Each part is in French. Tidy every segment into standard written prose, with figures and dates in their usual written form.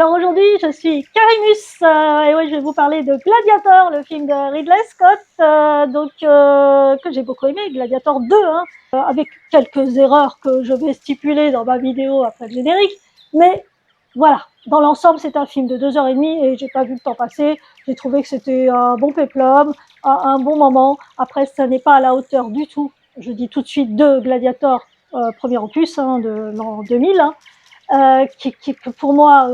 Alors aujourd'hui, je suis Carimus et oui, je vais vous parler de Gladiator, le film de Ridley Scott, que j'ai beaucoup aimé, Gladiator 2, avec quelques erreurs que je vais stipuler dans ma vidéo après le générique. Mais voilà, dans l'ensemble, c'est un film de 2h30 et j'ai pas vu le temps passer. J'ai trouvé que c'était un bon péplum, un bon moment. Après, ça n'est pas à la hauteur du tout, je dis tout de suite, de Gladiator, premier opus de l'an 2000, qui pour moi,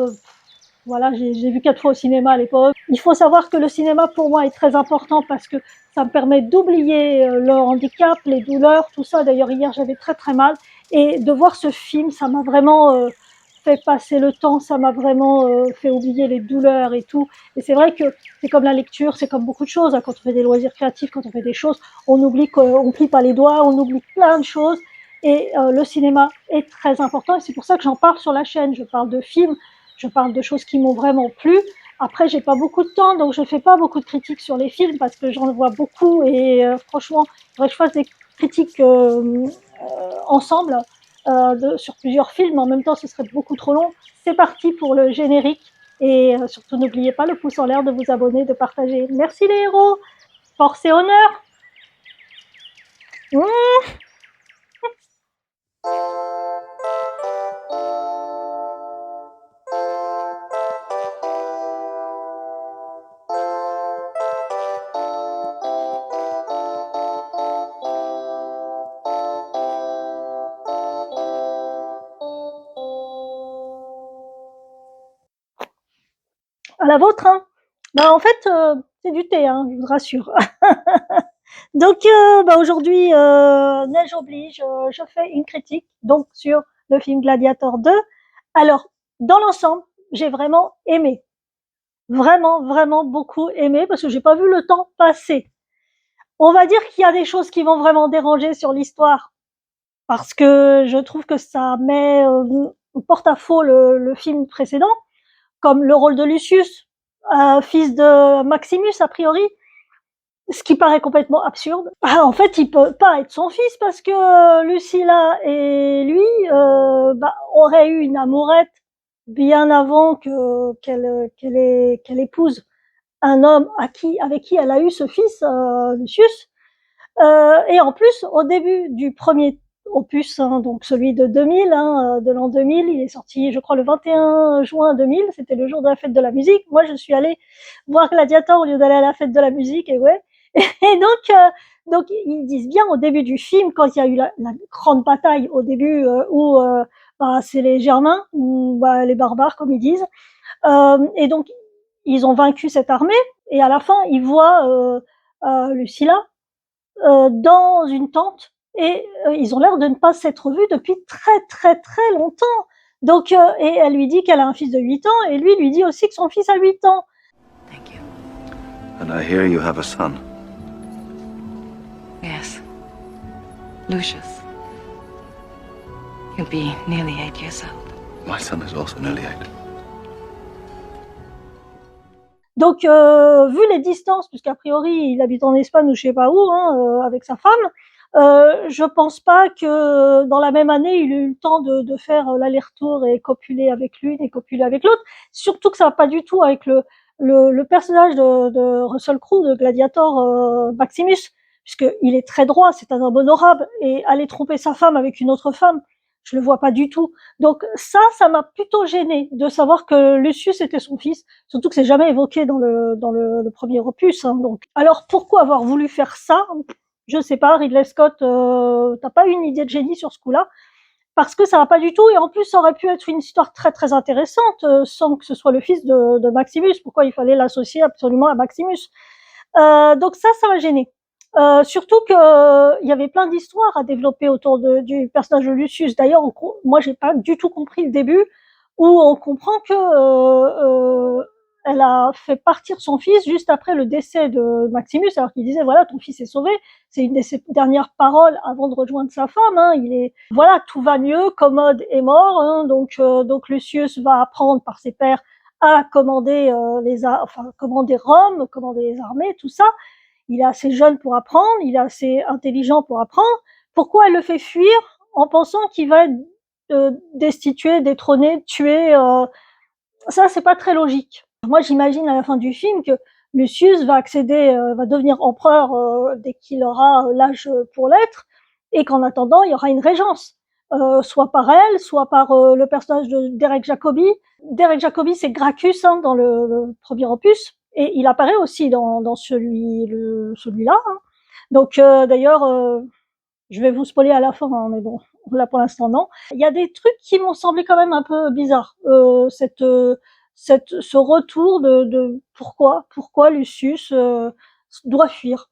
voilà, j'ai vu 4 fois au cinéma à l'époque. Il faut savoir que le cinéma pour moi est très important parce que ça me permet d'oublier le handicap, les douleurs, tout ça. D'ailleurs hier j'avais très très mal et de voir ce film, ça m'a vraiment fait passer le temps, ça m'a vraiment fait oublier les douleurs et tout. Et c'est vrai que c'est comme la lecture, c'est comme beaucoup de choses. Quand on fait des loisirs créatifs, quand on fait des choses, on oublie qu'on plie pas les doigts, on oublie plein de choses. Et le cinéma est très important et c'est pour ça que j'en parle sur la chaîne. Je parle de films, je parle de choses qui m'ont vraiment plu. Après, j'ai pas beaucoup de temps, donc je fais pas beaucoup de critiques sur les films parce que j'en vois beaucoup et franchement, il faudrait que je fasse des critiques ensemble sur plusieurs films. En même temps, ce serait beaucoup trop long. C'est parti pour le générique et surtout n'oubliez pas le pouce en l'air, de vous abonner, de partager. Merci les héros, force et honneur. À la vôtre, hein. En fait, c'est du thé, je vous rassure. Donc, aujourd'hui, neige oblige, je fais une critique donc sur le film Gladiator 2. Alors, dans l'ensemble, j'ai vraiment aimé, vraiment, vraiment beaucoup aimé parce que j'ai pas vu le temps passer. On va dire qu'il y a des choses qui vont vraiment déranger sur l'histoire parce que je trouve que ça met porte-à-faux le film précédent, comme le rôle de Lucius, fils de Maximus a priori, ce qui paraît complètement absurde. En fait, il peut pas être son fils parce que Lucilla et lui auraient eu une amourette bien avant qu'elle épouse un homme avec qui elle a eu ce fils, Lucius. Et en plus, au début du premier opus, donc celui de 2000, de l'an 2000, il est sorti, je crois, le 21 juin 2000, c'était le jour de la fête de la musique. Moi, je suis allée voir Gladiator au lieu d'aller à la fête de la musique, et ouais. Et donc ils disent bien au début du film, quand il y a eu la grande bataille au début, où c'est les Germains, ou les barbares, comme ils disent. Et donc, ils ont vaincu cette armée, et à la fin, ils voient Lucilla dans une tente et ils ont l'air de ne pas s'être vus depuis très très très longtemps. Donc, et elle lui dit qu'elle a un fils de 8 ans et lui dit aussi que son fils a 8 ans. Thank you. And I hear you have a son. Yes. Lucius. He'll be nearly 8 years old. My son is also nearly 8. Donc, vu les distances, puisqu'a priori il habite en Espagne ou je sais pas où, avec sa femme, je pense pas que dans la même année il ait eu le temps de faire l'aller-retour et copuler avec l'une et copuler avec l'autre. Surtout que ça va pas du tout avec le personnage de Russell Crowe, de Gladiator, Maximus, puisqu'il est très droit, c'est un homme honorable, et aller tromper sa femme avec une autre femme, je le vois pas du tout. Donc ça m'a plutôt gêné de savoir que Lucius était son fils, surtout que c'est jamais évoqué dans le premier opus. Donc, alors pourquoi avoir voulu faire ça? Je sais pas, Ridley Scott, t'as pas eu une idée de génie sur ce coup-là? Parce que ça va pas du tout, et en plus ça aurait pu être une histoire très très intéressante sans que ce soit le fils de Maximus. Pourquoi il fallait l'associer absolument à Maximus? Donc ça m'a gêné. Surtout que il y avait plein d'histoires à développer autour du personnage de Lucius. D'ailleurs, moi j'ai pas du tout compris le début où on comprend que elle a fait partir son fils juste après le décès de Maximus, alors qu'il disait voilà, ton fils est sauvé. C'est une de ses dernières paroles avant de rejoindre sa femme. Il est voilà, tout va mieux, Commode est mort, donc Lucius va apprendre par ses pairs à commander commander Rome, commander les armées, tout ça. Il est assez jeune pour apprendre, il est assez intelligent pour apprendre. Pourquoi elle le fait fuir en pensant qu'il va être destitué, détrôné, tué Ça, c'est pas très logique. Moi, j'imagine à la fin du film que Lucius va accéder, va devenir empereur dès qu'il aura l'âge pour l'être, et qu'en attendant, il y aura une régence, soit par elle, soit par le personnage de Derek Jacobi. Derek Jacobi, c'est Gracchus hein, dans le premier opus, et il apparaît aussi dans celui-là. Hein. Donc d'ailleurs, je vais vous spoiler à la fin, hein, mais bon, là pour l'instant non. Il y a des trucs qui m'ont semblé quand même un peu bizarres. Ce retour de pourquoi Lucius doit fuir.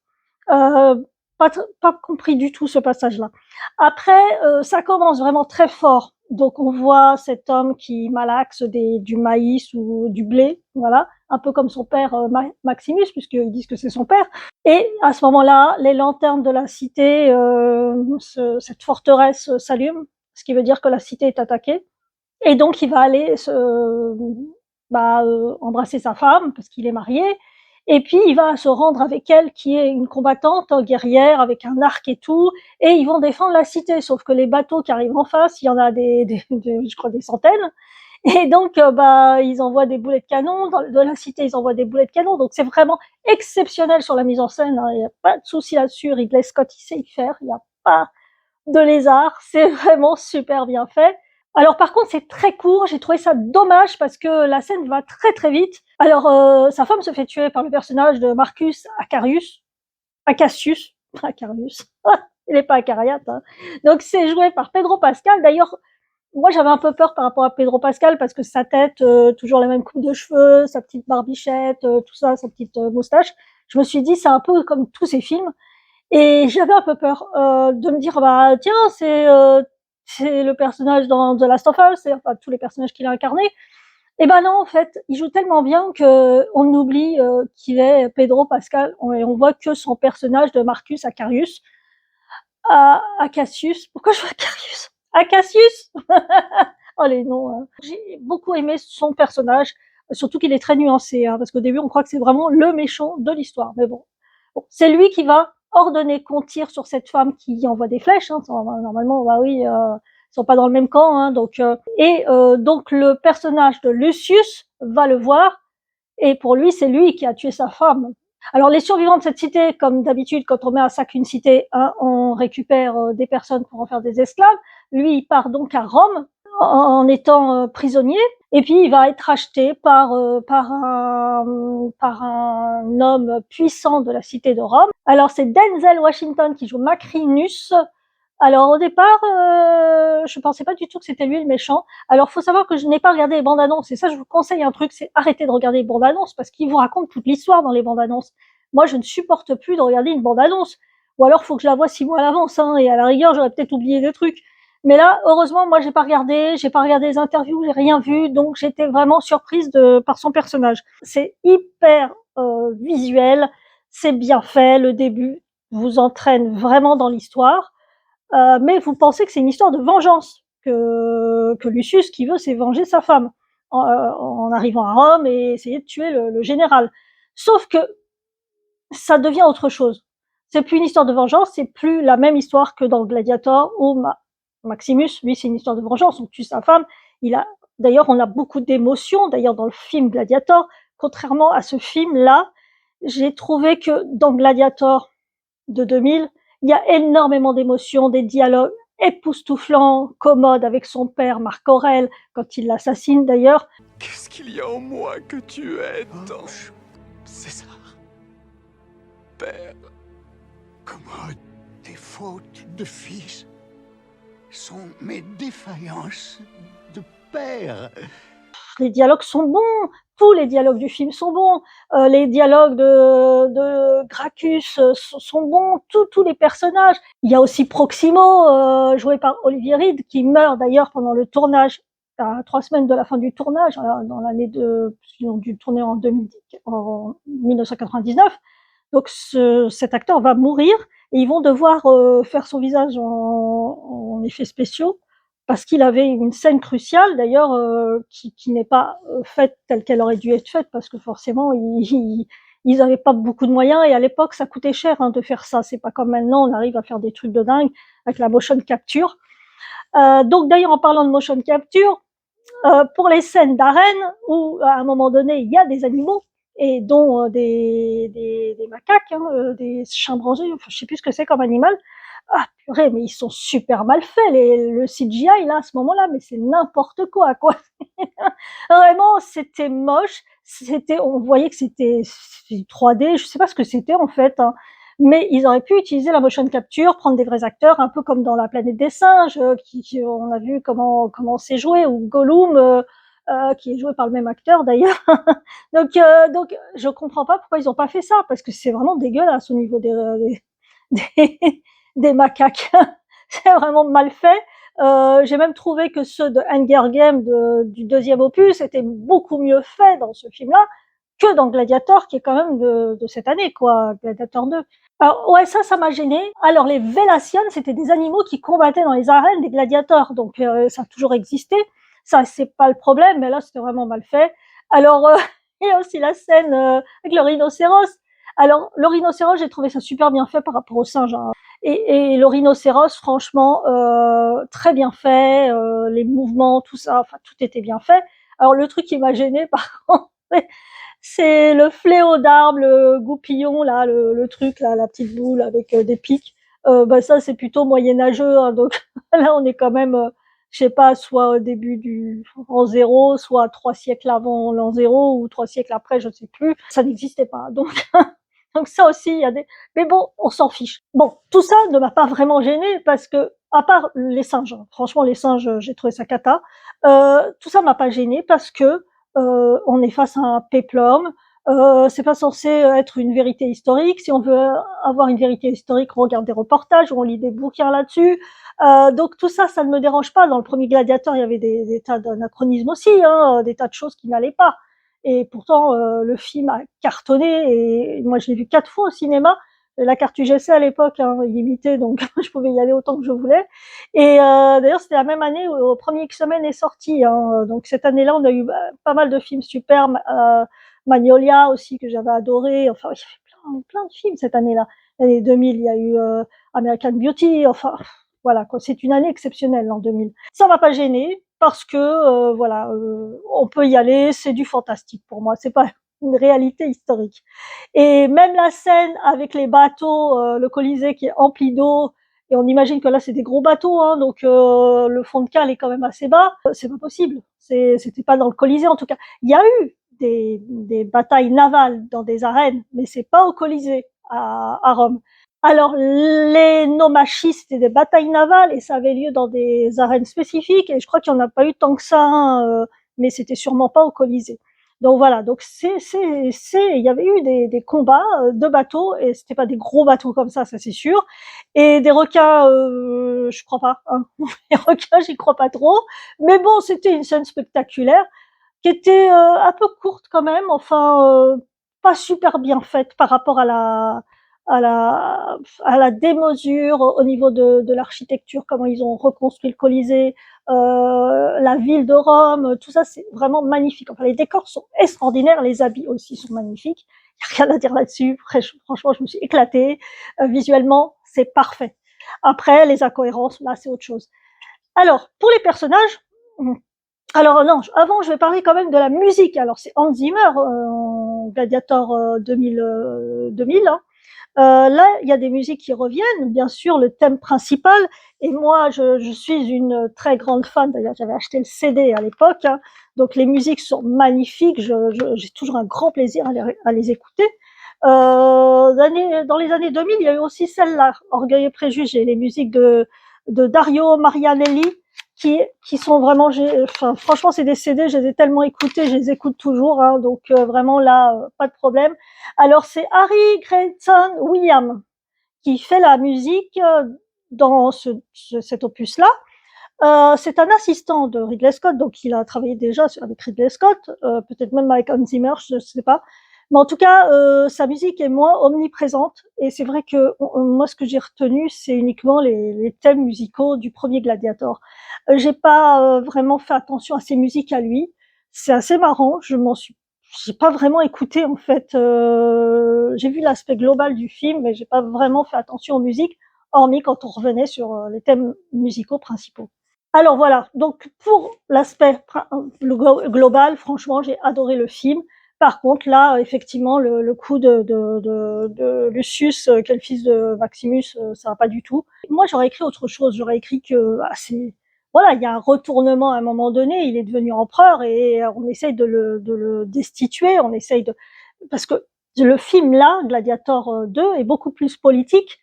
Pas compris du tout ce passage-là. Après, ça commence vraiment très fort. Donc on voit cet homme qui malaxe du maïs ou du blé, voilà, un peu comme son père Maximus, puisqu'ils disent que c'est son père. Et à ce moment-là, les lanternes de la cité, cette forteresse s'allument, ce qui veut dire que la cité est attaquée. Et donc il va aller embrasser sa femme parce qu'il est marié. Et puis il va se rendre avec elle, qui est une combattante guerrière avec un arc et tout. Et ils vont défendre la cité. Sauf que les bateaux qui arrivent en face, il y en a je crois des centaines. Et donc, ils envoient des boulets de canon. De la cité, ils envoient des boulets de canon. Donc, c'est vraiment exceptionnel sur la mise en scène. Il n'y a pas de souci là-dessus. Ridley Scott, il sait y faire. Il n'y a pas de lézard. C'est vraiment super bien fait. Alors, par contre, c'est très court. J'ai trouvé ça dommage parce que la scène va très, très vite. Alors, sa femme se fait tuer par le personnage de Marcus Acacius. Acarius. Il n'est pas acariate. Hein. Donc, c'est joué par Pedro Pascal. D'ailleurs, moi, j'avais un peu peur par rapport à Pedro Pascal parce que sa tête, toujours la même coupe de cheveux, sa petite barbichette, tout ça, sa petite moustache. Je me suis dit, c'est un peu comme tous ces films. Et j'avais un peu peur de me dire, bah tiens, c'est le personnage dans The Last of Us, c'est enfin tous les personnages qu'il a incarnés. Et ben non, en fait, il joue tellement bien que on oublie qu'il est Pedro Pascal et on voit que son personnage de Marcus Acarius, Acacius. Pourquoi je vois Acarius? Acacius. Oh les noms. Hein. J'ai beaucoup aimé son personnage, surtout qu'il est très nuancé, hein, parce qu'au début on croit que c'est vraiment le méchant de l'histoire. Mais bon, c'est lui qui va ordonner qu'on tire sur cette femme qui envoie des flèches. Hein. Normalement, bah oui, ils sont pas dans le même camp. Hein, donc, donc le personnage de Lucius va le voir et pour lui, c'est lui qui a tué sa femme. Alors les survivants de cette cité, comme d'habitude, quand on met à sac une cité, hein, on récupère des personnes pour en faire des esclaves. Lui, il part donc à Rome en étant prisonnier, et puis il va être acheté par un homme puissant de la cité de Rome. Alors c'est Denzel Washington qui joue Macrinus. Alors au départ, je pensais pas du tout que c'était lui le méchant. Alors faut savoir que je n'ai pas regardé les bandes annonces, et ça je vous conseille un truc, c'est arrêter de regarder les bandes annonces parce qu'ils vous racontent toute l'histoire dans les bandes annonces. Moi je ne supporte plus de regarder une bande annonce, ou alors faut que je la voie 6 mois à l'avance, hein, et à la rigueur j'aurais peut-être oublié des trucs. Mais là, heureusement, moi j'ai pas regardé les interviews, j'ai rien vu, donc j'étais vraiment surprise par son personnage. C'est hyper visuel, c'est bien fait, le début vous entraîne vraiment dans l'histoire. Mais vous pensez que c'est une histoire de vengeance, que Lucius, qui veut, c'est venger sa femme en arrivant à Rome et essayer de tuer le général. Sauf que ça devient autre chose. C'est plus une histoire de vengeance, c'est plus la même histoire que dans Gladiator où Maximus, lui, c'est une histoire de vengeance, on tue sa femme. D'ailleurs, on a beaucoup d'émotions. D'ailleurs, dans le film Gladiator, contrairement à ce film-là, j'ai trouvé que dans Gladiator de 2000, il y a énormément d'émotions, des dialogues époustouflants, Commode avec son père, Marc Aurèle, quand il l'assassine d'ailleurs. Qu'est-ce qu'il y a en moi que tu aides tant? César. Père. Commode, tes fautes de fils sont mes défaillances de père. Les dialogues sont bons, tous les dialogues du film sont bons, les dialogues de Gracchus sont bons, tous les personnages. Il y a aussi Proximo, joué par Olivier Reed, qui meurt d'ailleurs pendant le tournage, à 3 semaines de la fin du tournage, dans l'année ils ont dû tourner en 1999. Donc cet acteur va mourir et ils vont devoir faire son visage en effets spéciaux, parce qu'il avait une scène cruciale d'ailleurs qui n'est pas faite telle qu'elle aurait dû être faite, parce que forcément ils n'avaient pas beaucoup de moyens, et à l'époque ça coûtait cher de faire ça. C'est pas comme maintenant, on arrive à faire des trucs de dingue avec la motion capture. Donc d'ailleurs, en parlant de motion capture, pour les scènes d'arène où à un moment donné il y a des animaux et dont des macaques, des chimpanzés, enfin, je sais plus ce que c'est comme animal. Ah purée, mais ils sont super mal faits le CGI là à ce moment-là, mais c'est n'importe quoi quoi. Vraiment, c'était moche. On voyait que c'était 3D. Je sais pas ce que c'était en fait, hein. Mais ils auraient pu utiliser la motion capture, prendre des vrais acteurs, un peu comme dans La Planète des Singes, on a vu comment c'est joué, ou Gollum, qui est joué par le même acteur d'ailleurs. Donc, je comprends pas pourquoi ils ont pas fait ça, parce que c'est vraiment dégueulasse au niveau des, des macaques. C'est vraiment mal fait. J'ai même trouvé que ceux de Hunger Games du deuxième opus étaient beaucoup mieux faits dans ce film-là que dans Gladiator, qui est quand même de cette année, quoi, Gladiator 2. Alors, ouais, ça m'a gêné. Alors, les Vélations, c'était des animaux qui combattaient dans les arènes des gladiateurs, donc ça a toujours existé. Ça, c'est pas le problème, mais là, c'était vraiment mal fait. Alors, il y a aussi la scène avec le rhinocéros. Alors, le rhinocéros, j'ai trouvé ça super bien fait par rapport au singe, hein. Et le rhinocéros, franchement, très bien fait, les mouvements, tout ça, enfin, tout était bien fait. Alors, le truc qui m'a gêné, par contre, c'est le fléau d'arbre, le goupillon, là, le truc, là, la petite boule avec des pics. Bah, ça, c'est plutôt moyenâgeux, hein, donc là, on est quand même, je sais pas, soit au début du an zéro, soit 3 siècles avant l'an zéro, ou 3 siècles après, je ne sais plus. Ça n'existait pas. Donc, donc ça aussi, il y a des. Mais bon, on s'en fiche. Bon, tout ça ne m'a pas vraiment gêné parce que, à part les singes, hein, franchement, les singes, j'ai trouvé ça cata. Tout ça m'a pas gêné parce que on est face à un péplum. C'est pas censé être une vérité historique. Si on veut avoir une vérité historique, on regarde des reportages, on lit des bouquins là-dessus. Donc tout ça, ça ne me dérange pas. Dans le premier Gladiator, il y avait des tas d'anachronismes aussi, hein, des tas de choses qui n'allaient pas. Et pourtant, le film a cartonné. Et moi, je l'ai vu 4 fois au cinéma. La carte UGC à l'époque, hein, illimitée, donc je pouvais y aller autant que je voulais. Et d'ailleurs, c'était la même année où le premier X-Men est sorti, hein. Donc cette année-là, on a eu pas mal de films super. Magnolia aussi, que j'avais adoré. Enfin, il y avait plein de films cette année-là. L'année 2000, il y a eu American Beauty. Enfin, voilà, quoi. C'est une année exceptionnelle, l'an 2000. Ça m'a pas gêné parce que, voilà, on peut y aller. C'est du fantastique pour moi. C'est pas une réalité historique. Et même la scène avec les bateaux, le Colisée qui est empli d'eau, et on imagine que là c'est des gros bateaux, hein, donc le fond de cale est quand même assez bas. C'est pas possible. C'était pas dans le Colisée en tout cas. Il y a eu des batailles navales dans des arènes, mais c'est pas au Colisée à Rome. Alors les nomachis, c'était des batailles navales et ça avait lieu dans des arènes spécifiques, et je crois qu'il y en a pas eu tant que ça, hein, mais c'était sûrement pas au Colisée. Donc voilà, donc il y avait eu des combats de bateaux, et c'était pas des gros bateaux comme ça c'est sûr. Et des requins, je crois pas, hein. Les requins, j'y crois pas trop. Mais bon, c'était une scène spectaculaire qui était un peu courte quand même, enfin, pas super bien faite par rapport à la démesure au niveau de l'architecture, comment ils ont reconstruit le Colisée, la ville de Rome, tout ça c'est vraiment magnifique. Enfin, les décors sont extraordinaires, les habits aussi sont magnifiques. Il n'y a rien à dire là-dessus. Franchement, je me suis éclatée. Visuellement, c'est parfait. Après, les incohérences, là, c'est autre chose. Alors, pour les personnages, alors non, avant je vais parler quand même de la musique. Alors c'est Hans Zimmer, Gladiator 2000, hein. Là, il y a des musiques qui reviennent, bien sûr, le thème principal. Et moi, je suis une très grande fan. D'ailleurs, j'avais acheté le CD à l'époque, hein. Donc les musiques sont magnifiques. J'ai toujours un grand plaisir à les écouter. Dans les années 2000, il y a eu aussi celle-là, Orgueil et Préjugés, les musiques de Dario Marianelli, qui sont vraiment, enfin, franchement, c'est des CD, je les ai tellement écoutés, je les écoute toujours, hein, donc vraiment là, pas de problème. Alors c'est Harry Grayson Williams qui fait la musique dans cet opus-là. C'est un assistant de Ridley Scott, donc il a travaillé déjà avec Ridley Scott, peut-être même avec Hans Zimmer, je ne sais pas. Mais en tout cas, sa musique est moins omniprésente, et c'est vrai que moi, ce que j'ai retenu, c'est uniquement les thèmes musicaux du premier Gladiator. J'ai pas vraiment fait attention à ses musiques à lui. C'est assez marrant. J'ai pas vraiment écouté en fait. J'ai vu l'aspect global du film, mais j'ai pas vraiment fait attention aux musiques, hormis quand on revenait sur les thèmes musicaux principaux. Alors voilà, donc pour l'aspect global, franchement, j'ai adoré le film. Par contre, là, effectivement, le coup de Lucius, qui est le fils de Maximus, ça va pas du tout. Moi, j'aurais écrit autre chose. J'aurais écrit que voilà, il y a un retournement à un moment donné. Il est devenu empereur et on essaye de le destituer. On essaye de parce que le film là, Gladiator 2, est beaucoup plus politique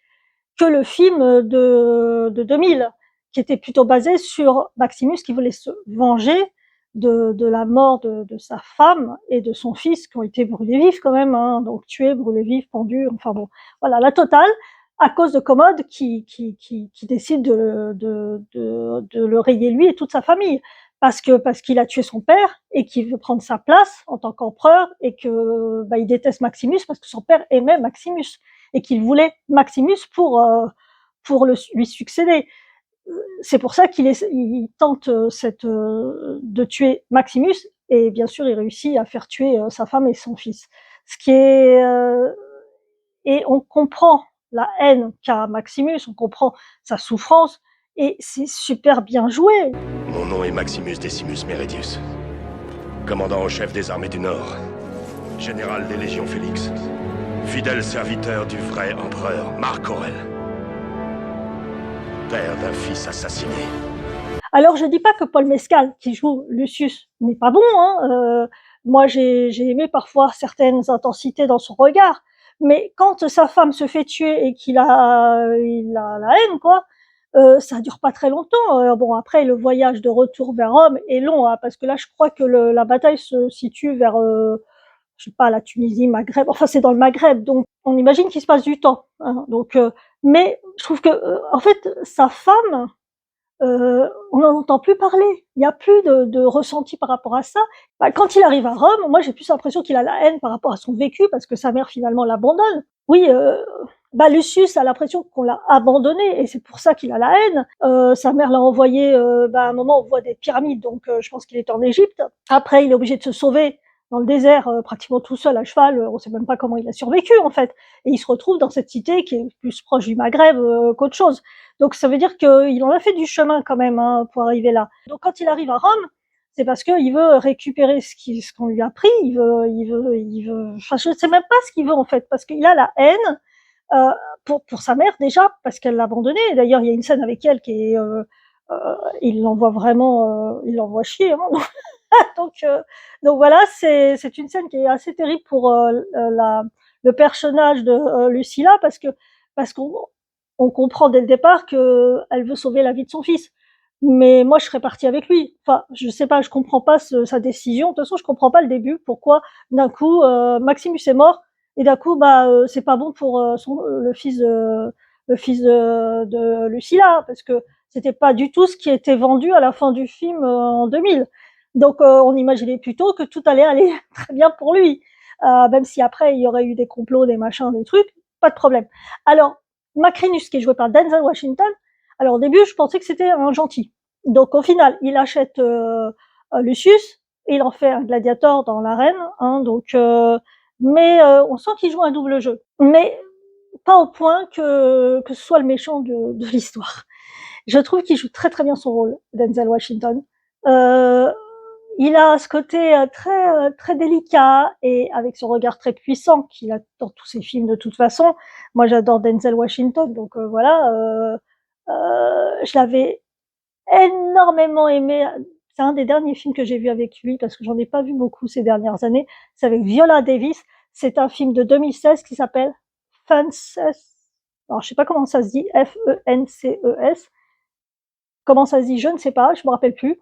que le film de 2000, qui était plutôt basé sur Maximus qui voulait se venger de la mort de sa femme et de son fils qui ont été brûlés vifs quand même, hein, donc tués, brûlés vifs, pendus, enfin bon, voilà, la totale, à cause de Commode qui décide de le rayer lui et toute sa famille. Parce qu'il a tué son père et qu'il veut prendre sa place en tant qu'empereur et que il déteste Maximus parce que son père aimait Maximus et qu'il voulait Maximus pour lui succéder. C'est pour ça il tente de tuer Maximus et bien sûr il réussit à faire tuer sa femme et son fils. Ce qui est et on comprend la haine qu'a Maximus, on comprend sa souffrance et c'est super bien joué. Mon nom est Maximus Decimus Meridius, commandant en chef des armées du Nord, général des légions Félix, fidèle serviteur du vrai empereur Marc Aurèle, père d'un fils assassiné. Alors je dis pas que Paul Mescal, qui joue Lucius, n'est pas bon, hein. Moi j'ai aimé parfois certaines intensités dans son regard, mais quand sa femme se fait tuer et il a la haine, quoi, ça dure pas très longtemps. Bon après le voyage de retour vers Rome est long, hein, parce que là je crois que la bataille se situe vers je sais pas, la Tunisie, Maghreb, enfin c'est dans le Maghreb, donc on imagine qu'il se passe du temps, hein, donc mais je trouve que en fait sa femme, on n'en entend plus parler. Il n'y a plus de ressenti par rapport à ça. Quand il arrive à Rome, moi j'ai plus l'impression qu'il a la haine par rapport à son vécu parce que sa mère finalement l'abandonne. Oui, Lucius a l'impression qu'on l'a abandonné et c'est pour ça qu'il a la haine. Sa mère l'a envoyé, à un moment on voit des pyramides, donc je pense qu'il est en Égypte. Après il est obligé de se sauver dans le désert, pratiquement tout seul à cheval, on sait même pas comment il a survécu en fait. Et il se retrouve dans cette cité qui est plus proche du Maghreb qu'autre chose. Donc ça veut dire qu'il en a fait du chemin quand même, hein, pour arriver là. Donc quand il arrive à Rome, c'est parce qu'il veut récupérer ce qu'on lui a pris. Il veut. Enfin, je ne sais même pas ce qu'il veut en fait, parce qu'il a la haine pour sa mère déjà, parce qu'elle l'a abandonné. D'ailleurs, il y a une scène avec elle qui est, il l'envoie vraiment, il l'envoie chier. Hein, donc voilà, c'est une scène qui est assez terrible pour le personnage de Lucilla parce qu'on comprend dès le départ qu'elle veut sauver la vie de son fils. Mais moi, je serais partie avec lui. Enfin, je sais pas, je comprends pas sa décision. De toute façon, je comprends pas le début. Pourquoi d'un coup Maximus est mort et d'un coup, c'est pas bon pour le fils de Lucilla parce que c'était pas du tout ce qui était vendu à la fin du film en 2000. Donc, on imaginait plutôt que tout allait aller très bien pour lui, même si après il y aurait eu des complots, des machins, des trucs, pas de problème. Alors, Macrinus, qui est joué par Denzel Washington, alors au début, je pensais que c'était un gentil. Donc au final, il achète Lucius et il en fait un gladiateur dans l'arène, hein, donc mais on sent qu'il joue un double jeu, mais pas au point que ce soit le méchant de l'histoire. Je trouve qu'il joue très très bien son rôle, Denzel Washington. Il a ce côté très délicat et avec son regard très puissant qu'il a dans tous ses films de toute façon. Moi, j'adore Denzel Washington, donc voilà. Je l'avais énormément aimé. C'est un des derniers films que j'ai vu avec lui parce que j'en ai pas vu beaucoup ces dernières années. C'est avec Viola Davis. C'est un film de 2016 qui s'appelle Fences. Alors, je sais pas comment ça se dit. F-E-N-C-E-S. Comment ça se dit, je ne sais pas, je me rappelle plus.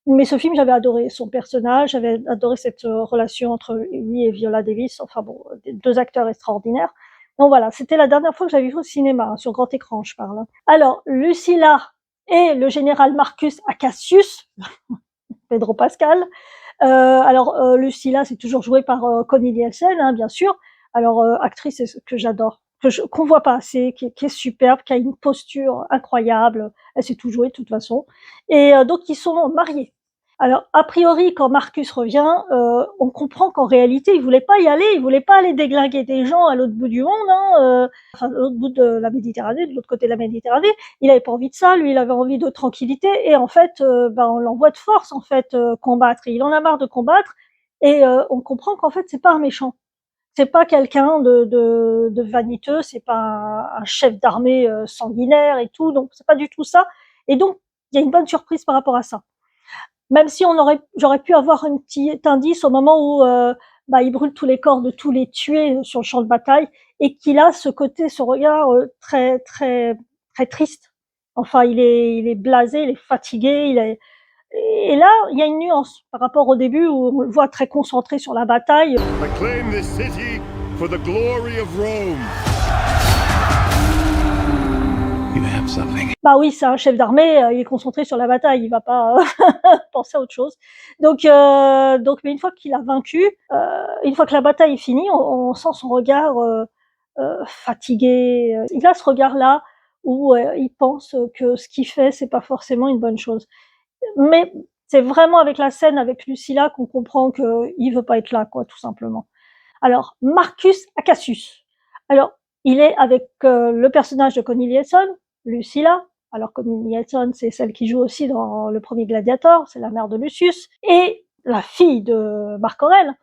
Mais ce film, j'avais adoré son personnage, j'avais adoré cette relation entre lui et Viola Davis. Enfin bon, deux acteurs extraordinaires. Donc voilà, c'était la dernière fois que j'avais vu au cinéma, hein, sur grand écran, je parle. Hein. Alors, Lucilla et le général Marcus Acacius, Pedro Pascal. Lucilla, c'est toujours joué par Connie Nielsen, hein, bien sûr. Alors, actrice que j'adore, qu'on voit pas assez, qui est superbe, qui a une posture incroyable. Elle sait tout jouer de toute façon. Et donc, ils sont mariés. Alors, a priori, quand Marcus revient, on comprend qu'en réalité, il voulait pas y aller, il voulait pas aller déglinguer des gens à l'autre bout du monde, enfin, à l'autre bout de la Méditerranée, de l'autre côté de la Méditerranée. Il avait pas envie de ça, lui, il avait envie de tranquillité, et en fait, on l'envoie de force, en fait, combattre. Et il en a marre de combattre, et on comprend qu'en fait, c'est pas un méchant. C'est pas quelqu'un de vaniteux, c'est pas un chef d'armée sanguinaire et tout, donc c'est pas du tout ça. Et donc, il y a une bonne surprise par rapport à ça. Même si j'aurais pu avoir un petit indice au moment où il brûle tous les corps de tous les tués sur le champ de bataille et qu'il a ce regard très très très triste. Enfin, il est blasé, il est fatigué, et là il y a une nuance par rapport au début où on le voit très concentré sur la bataille. I claim this city for the glory of Rome. You have something. Bah oui, c'est un chef d'armée, il est concentré sur la bataille, il va pas penser à autre chose. Donc mais une fois qu'il a vaincu, une fois que la bataille est finie, on sent son regard fatigué. Il a ce regard-là où il pense que ce qu'il fait, c'est pas forcément une bonne chose. Mais c'est vraiment avec la scène avec Lucilla qu'on comprend qu'il veut pas être là, quoi, tout simplement. Alors, Marcus Acacius. Alors, il est avec le personnage de Connie Nielsen, Lucilla. Alors, Connie Nielsen, c'est celle qui joue aussi dans le premier Gladiator, c'est la mère de Lucius, et la fille de Marc Aurèle.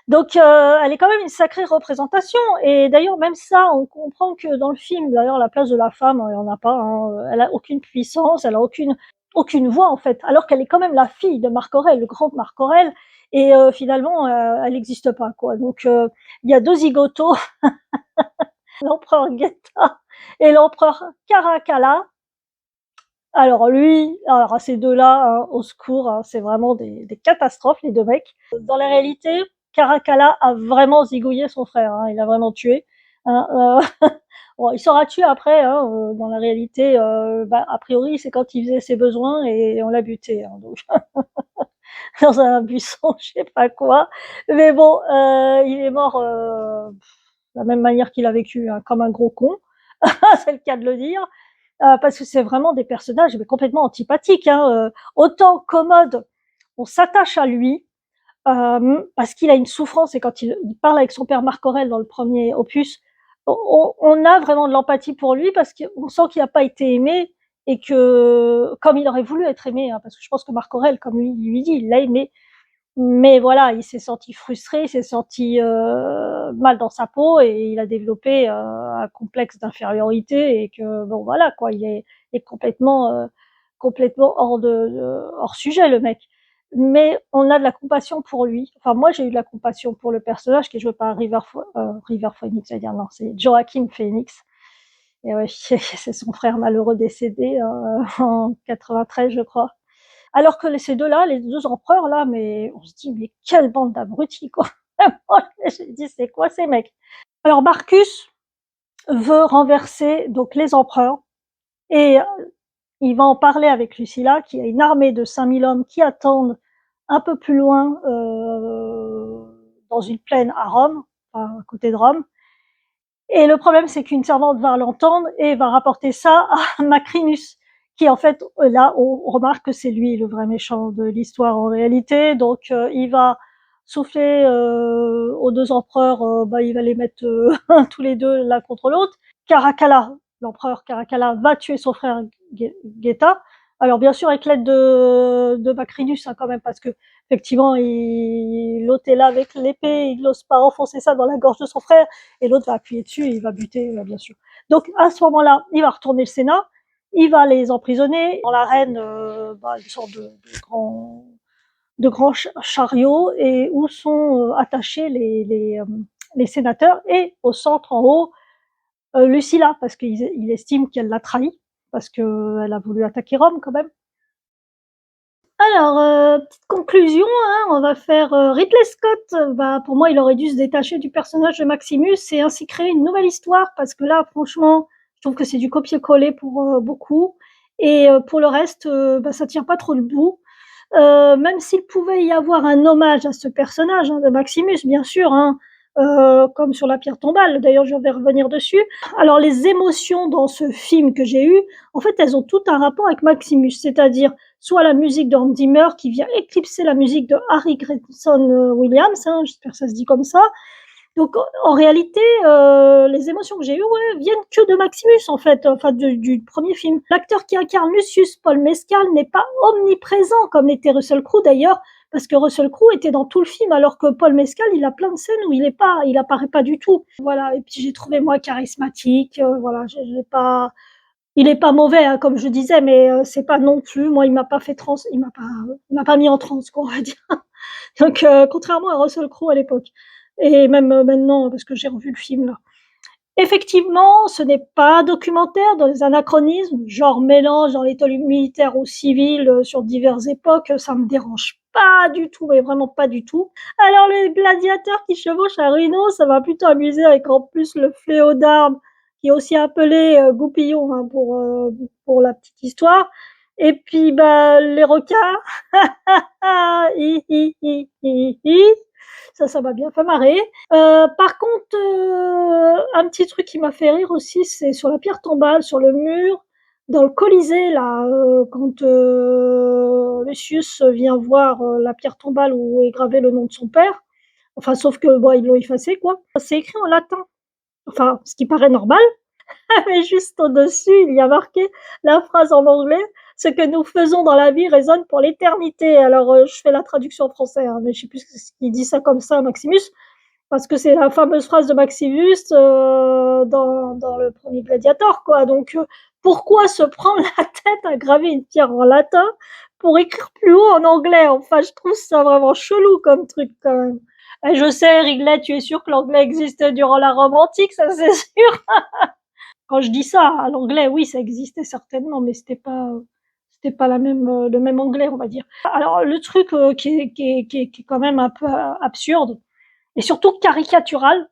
Donc, elle est quand même une sacrée représentation. Et d'ailleurs, même ça, on comprend que dans le film, d'ailleurs, la place de la femme, il n'y en a pas. Elle a aucune puissance, elle a aucune voix en fait, alors qu'elle est quand même la fille de Marc Aurèle, le grand Marc Aurèle. Et finalement, elle n'existe pas, quoi. Donc, il y a deux zigotos, l'empereur Geta et l'empereur Caracalla. Alors alors ces deux-là, hein, au secours, hein, c'est vraiment des catastrophes, les deux mecs. Dans la réalité, Caracalla a vraiment zigouillé son frère, hein, il l'a vraiment tué. Hein, bon, il sera tué après, hein, dans la réalité, a priori, c'est quand il faisait ses besoins et on l'a buté. Hein, donc dans un buisson, je sais pas quoi. Mais bon, il est mort de la même manière qu'il a vécu, hein, comme un gros con, c'est le cas de le dire. Parce que c'est vraiment des personnages mais complètement antipathiques. Hein, autant Commode, on s'attache à lui parce qu'il a une souffrance et quand il parle avec son père Marc Aurèle dans le premier opus, on a vraiment de l'empathie pour lui parce qu'on sent qu'il n'a pas été aimé et que comme il aurait voulu être aimé, hein, parce que je pense que Marc Aurèle, comme lui dit, il l'a aimé, mais voilà, il s'est senti frustré, il s'est senti mal dans sa peau et il a développé un complexe d'infériorité et que bon voilà quoi, il est complètement hors sujet le mec. Mais on a de la compassion pour lui. Enfin moi j'ai eu de la compassion pour le personnage qui est joué par River Phoenix, j'allais dire non, c'est Joaquin Phoenix. Et ouais, c'est son frère malheureux décédé en 93 je crois. Alors que ces deux-là, les deux empereurs là, mais on se dit mais quelle bande d'abrutis quoi. J'ai dit c'est quoi ces mecs. Alors Marcus veut renverser donc les empereurs et il va en parler avec Lucilla qui a une armée de 5000 hommes qui attendent un peu plus loin dans une plaine à Rome, enfin, à côté de Rome. Et le problème c'est qu'une servante va l'entendre et va rapporter ça à Macrinus qui en fait là on remarque que c'est lui le vrai méchant de l'histoire en réalité, donc il va souffler aux deux empereurs, il va les mettre tous les deux l'un contre l'autre. Caracalla, l'empereur Caracalla va tuer son frère Geta. Alors bien sûr avec l'aide de Macrinus hein, quand même parce que effectivement l'autre est là avec l'épée, il n'ose pas enfoncer ça dans la gorge de son frère et l'autre va appuyer dessus et il va buter bien sûr. Donc à ce moment-là, il va retourner le Sénat, il va les emprisonner dans l'arène, une sorte de grand chariot et où sont attachés les sénateurs et au centre en haut Lucilla parce qu'il estime qu'elle l'a trahi parce qu'elle a voulu attaquer Rome quand même. Alors, petite conclusion, hein, on va faire Ridley Scott. Pour moi, il aurait dû se détacher du personnage de Maximus et ainsi créer une nouvelle histoire parce que là, franchement, je trouve que c'est du copier-coller pour beaucoup. Et pour le reste, ça tient pas trop le bout. Même s'il pouvait y avoir un hommage à ce personnage hein, de Maximus, bien sûr, hein, comme sur la pierre tombale. D'ailleurs, je vais revenir dessus. Alors, les émotions dans ce film que j'ai eu, en fait, elles ont tout un rapport avec Maximus, c'est-à-dire soit la musique de Hans Zimmer qui vient éclipser la musique de Harry Gregson Williams, hein, j'espère que ça se dit comme ça. Donc, en réalité, les émotions que j'ai eues, ouais, viennent que de Maximus, en fait, enfin, du premier film. L'acteur qui incarne Lucius, Paul Mescal, n'est pas omniprésent, comme l'était Russell Crowe d'ailleurs, parce que Russell Crowe était dans tout le film, alors que Paul Mescal, il a plein de scènes où il apparaît pas du tout. Voilà. Et puis, j'ai trouvé, moi, charismatique, voilà, j'ai pas, il est pas mauvais, hein, comme je disais, mais c'est pas non plus, moi, il m'a pas mis en transe, quoi, on va dire. Donc, contrairement à Russell Crowe à l'époque. Et même maintenant, parce que j'ai revu le film là. Effectivement, ce n'est pas un documentaire dans les anachronismes, genre mélange dans l'état militaire ou civil sur diverses époques, ça me dérange pas du tout, mais vraiment pas du tout. Alors les gladiateurs qui chevauchent un rhino, ça m'a plutôt amusé avec en plus le fléau d'armes, qui est aussi appelé goupillon, hein, pour la petite histoire. Et puis bah les requins, hi hi hi hi hi. Ça m'a bien fait marrer. Par contre, un petit truc qui m'a fait rire aussi, c'est sur la pierre tombale, sur le mur, dans le Colisée, là, quand Lucius vient voir la pierre tombale où est gravé le nom de son père. Enfin, sauf que bon, ils l'ont effacé, quoi. C'est écrit en latin. Enfin, ce qui paraît normal, mais juste au-dessus, il y a marqué la phrase en anglais: ce que nous faisons dans la vie résonne pour l'éternité. Alors, je fais la traduction en français, hein, mais je sais plus ce qu'il dit ça comme ça, Maximus, parce que c'est la fameuse phrase de Maximus dans le premier Gladiator, quoi. Donc, pourquoi se prendre la tête à graver une pierre en latin pour écrire plus haut en anglais? Enfin, je trouve ça vraiment chelou comme truc, quand même. Et je sais, Riglet, tu es sûr que l'anglais existait durant la Rome antique, ça c'est sûr. Quand je dis ça, à l'anglais, oui, ça existait certainement, mais c'était pas le même anglais, on va dire. Alors, le truc qui est quand même un peu absurde, et surtout caricatural,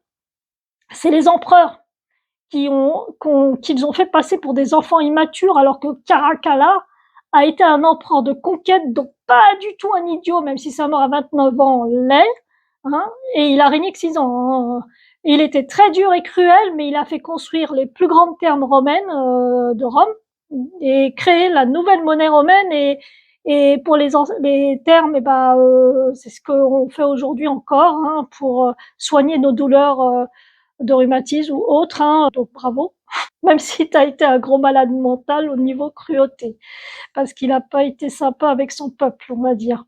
c'est les empereurs qu'ils ont fait passer pour des enfants immatures, alors que Caracalla a été un empereur de conquête, donc pas du tout un idiot, même si sa mort à 29 ans l'est, hein, et il a régné que 6 ans. Hein. Il était très dur et cruel, mais il a fait construire les plus grandes thermes romaines de Rome et créer la nouvelle monnaie romaine. Et pour les termes, eh ben, c'est ce qu'on fait aujourd'hui encore, hein, pour soigner nos douleurs de rhumatisme ou autres. Hein, donc bravo, même si tu as été un gros malade mental au niveau cruauté, parce qu'il n'a pas été sympa avec son peuple, on va dire.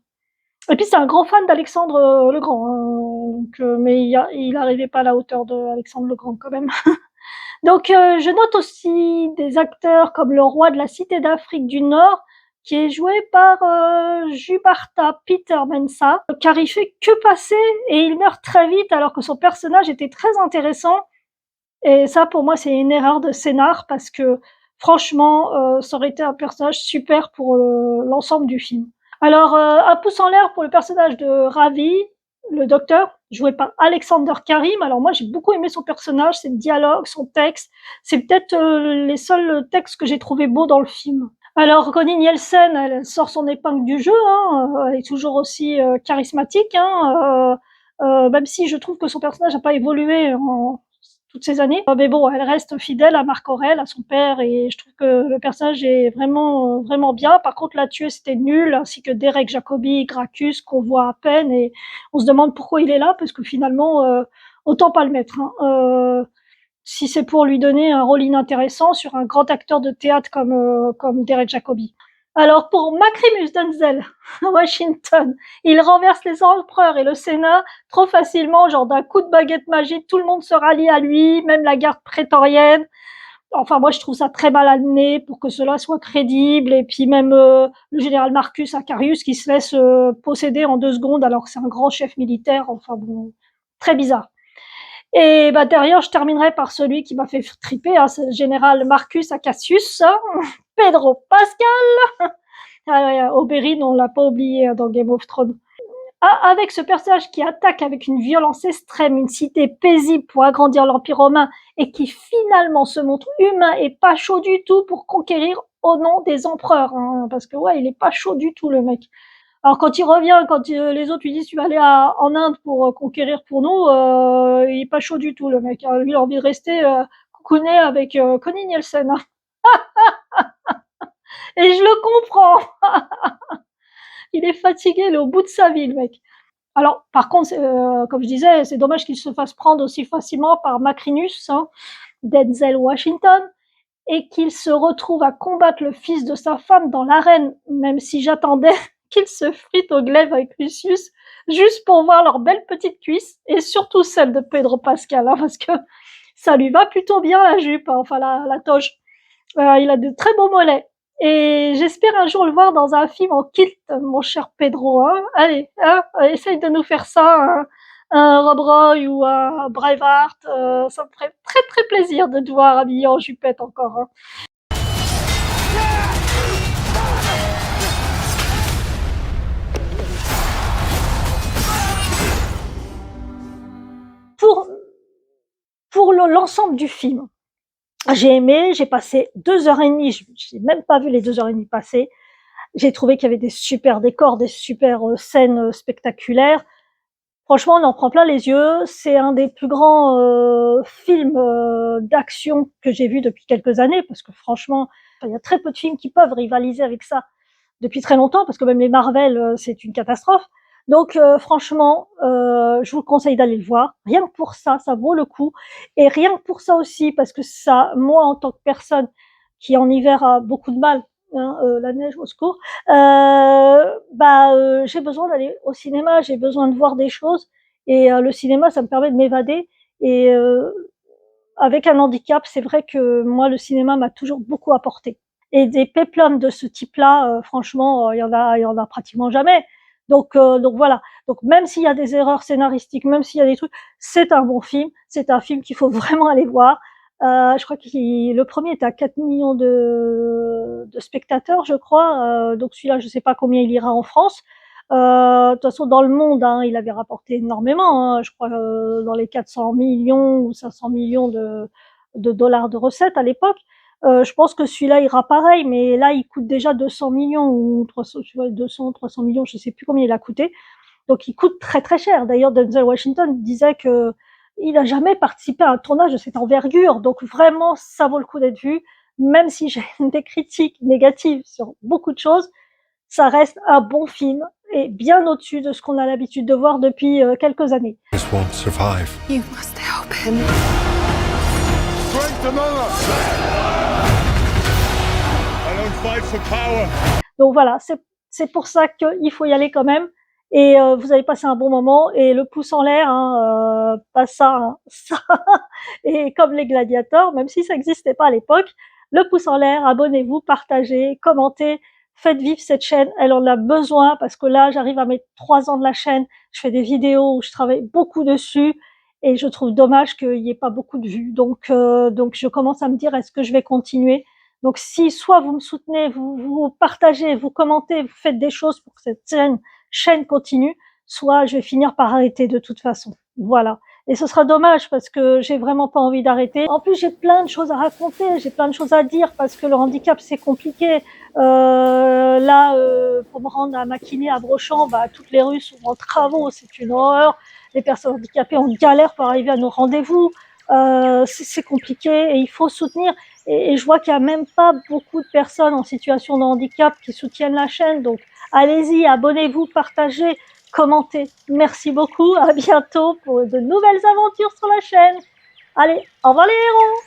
Et puis c'est un grand fan d'Alexandre le Grand, hein, donc, mais il n'arrivait pas à la hauteur d'Alexandre le Grand quand même. Donc je note aussi des acteurs comme le roi de la cité d'Afrique du Nord, qui est joué par Jubarta Peter Mensah, car il fait que passer et il meurt très vite alors que son personnage était très intéressant. Et ça, pour moi, c'est une erreur de scénar parce que franchement, ça aurait été un personnage super pour l'ensemble du film. Alors, un pouce en l'air pour le personnage de Ravi, le docteur, joué par Alexander Karim. Alors moi, j'ai beaucoup aimé son personnage, ses dialogues, son texte. C'est peut-être les seuls textes que j'ai trouvé beaux dans le film. Alors, Connie Nielsen, elle sort son épingle du jeu, hein, elle est toujours aussi charismatique, hein, même si je trouve que son personnage n'a pas évolué en toutes ces années. Mais bon, elle reste fidèle à Marc Aurèle, à son père, et je trouve que le personnage est vraiment, vraiment bien. Par contre, la tueuse, c'était nul, ainsi que Derek Jacobi, Gracchus, qu'on voit à peine, et on se demande pourquoi il est là, parce que finalement, autant pas le mettre. Hein. Si c'est pour lui donner un rôle inintéressant sur un grand acteur de théâtre comme Derek Jacobi. Alors pour Maximus Denzel, Washington, il renverse les empereurs et le Sénat trop facilement, genre d'un coup de baguette magique, tout le monde se rallie à lui, même la garde prétorienne. Enfin, moi, je trouve ça très mal amené pour que cela soit crédible. Et puis même le général Marcus Acarius qui se laisse posséder en 2 secondes alors que c'est un grand chef militaire. Enfin bon, très bizarre. Et bah derrière, je terminerai par celui qui m'a fait triper, hein, c'est le général Marcus Acacius, hein, Pedro Pascal. Oberyn, on l'a pas oublié dans Game of Thrones. Avec ce personnage qui attaque avec une violence extrême une cité paisible pour agrandir l'Empire romain et qui finalement se montre humain et pas chaud du tout pour conquérir au nom des empereurs, hein, parce que ouais, il est pas chaud du tout le mec. Alors quand il revient, quand les autres lui disent tu vas aller en Inde pour conquérir pour nous, il est pas chaud du tout le mec. Hein. Lui il a envie de rester coucouné avec Connie Nielsen. Hein. Et je le comprends. Il est fatigué, il est au bout de sa vie le mec. Alors par contre, comme je disais, c'est dommage qu'il se fasse prendre aussi facilement par Macrinus, hein, Denzel Washington, et qu'il se retrouve à combattre le fils de sa femme dans l'arène, même si j'attendais qu'il se frite au glaive avec Lucius, juste pour voir leurs belles petites cuisses, et surtout celle de Pedro Pascal, hein, parce que ça lui va plutôt bien la jupe, hein, enfin la toge. Il a de très beaux mollets. Et j'espère un jour le voir dans un film en kilt, mon cher Pedro. Hein. Allez, hein, essaye de nous faire ça, un Rob Roy ou un Braveheart. Ça me ferait très très plaisir de te voir habillé en jupette encore. Hein. Pour l'ensemble du film, j'ai aimé, j'ai passé 2h30, j'ai même pas vu les 2h30 passer. J'ai trouvé qu'il y avait des super décors, des super scènes spectaculaires. Franchement, on en prend plein les yeux. C'est un des plus grands films d'action que j'ai vu depuis quelques années, parce que franchement, il y a très peu de films qui peuvent rivaliser avec ça depuis très longtemps, parce que même les Marvel, c'est une catastrophe. Donc franchement, je vous conseille d'aller le voir. Rien que pour ça, ça vaut le coup. Et rien que pour ça aussi, parce que ça, moi en tant que personne qui en hiver a beaucoup de mal, hein, la neige au secours, j'ai besoin d'aller au cinéma, j'ai besoin de voir des choses. Et le cinéma, ça me permet de m'évader. Et avec un handicap, c'est vrai que moi, le cinéma m'a toujours beaucoup apporté. Et des péplums de ce type-là, franchement, il y en a pratiquement jamais. Donc voilà. Donc même s'il y a des erreurs scénaristiques, même s'il y a des trucs, c'est un bon film. C'est un film qu'il faut vraiment aller voir. Je crois que le premier était à 4 millions de spectateurs, je crois. Donc celui-là, je sais pas combien il ira en France. De toute façon, dans le monde, hein, il avait rapporté énormément. Hein, je crois dans les 400 millions ou 500 millions de dollars de recettes à l'époque. Je pense que celui-là ira pareil, mais là, il coûte déjà 200 millions ou 300, 300 millions, je sais plus combien il a coûté. Donc, il coûte très très cher. D'ailleurs, Denzel Washington disait que il n'a jamais participé à un tournage de cette envergure. Donc, vraiment, ça vaut le coup d'être vu. Même si j'ai des critiques négatives sur beaucoup de choses, ça reste un bon film et bien au-dessus de ce qu'on a l'habitude de voir depuis quelques années. This won't survive. You must help him. Strength among us! I don't fight for power. Donc voilà, c'est pour ça qu'il faut y aller quand même. Et vous allez passer un bon moment. Et le pouce en l'air, hein, pas ça, hein, ça. Et comme les gladiateurs, même si ça n'existait pas à l'époque, le pouce en l'air, abonnez-vous, partagez, commentez, faites vivre cette chaîne. Elle en a besoin parce que là, j'arrive à mes 3 ans de la chaîne. Je fais des vidéos où je travaille beaucoup dessus. Et je trouve dommage qu'il n'y ait pas beaucoup de vues. Donc je commence à me dire, est-ce que je vais continuer? Donc si soit vous me soutenez, vous partagez, vous commentez, vous faites des choses pour que cette chaîne continue, soit je vais finir par arrêter de toute façon. Voilà. Et ce sera dommage parce que j'ai vraiment pas envie d'arrêter. En plus, j'ai plein de choses à raconter, j'ai plein de choses à dire parce que le handicap, c'est compliqué. Pour me rendre à Maquiné, à Brochamp, toutes les rues sont en travaux, c'est une horreur. Les personnes handicapées ont galère pour arriver à nos rendez-vous. C'est compliqué et il faut soutenir. Et je vois qu'il n'y a même pas beaucoup de personnes en situation de handicap qui soutiennent la chaîne. Donc, allez-y, abonnez-vous, partagez, commentez. Merci beaucoup. À bientôt pour de nouvelles aventures sur la chaîne. Allez, au revoir les héros!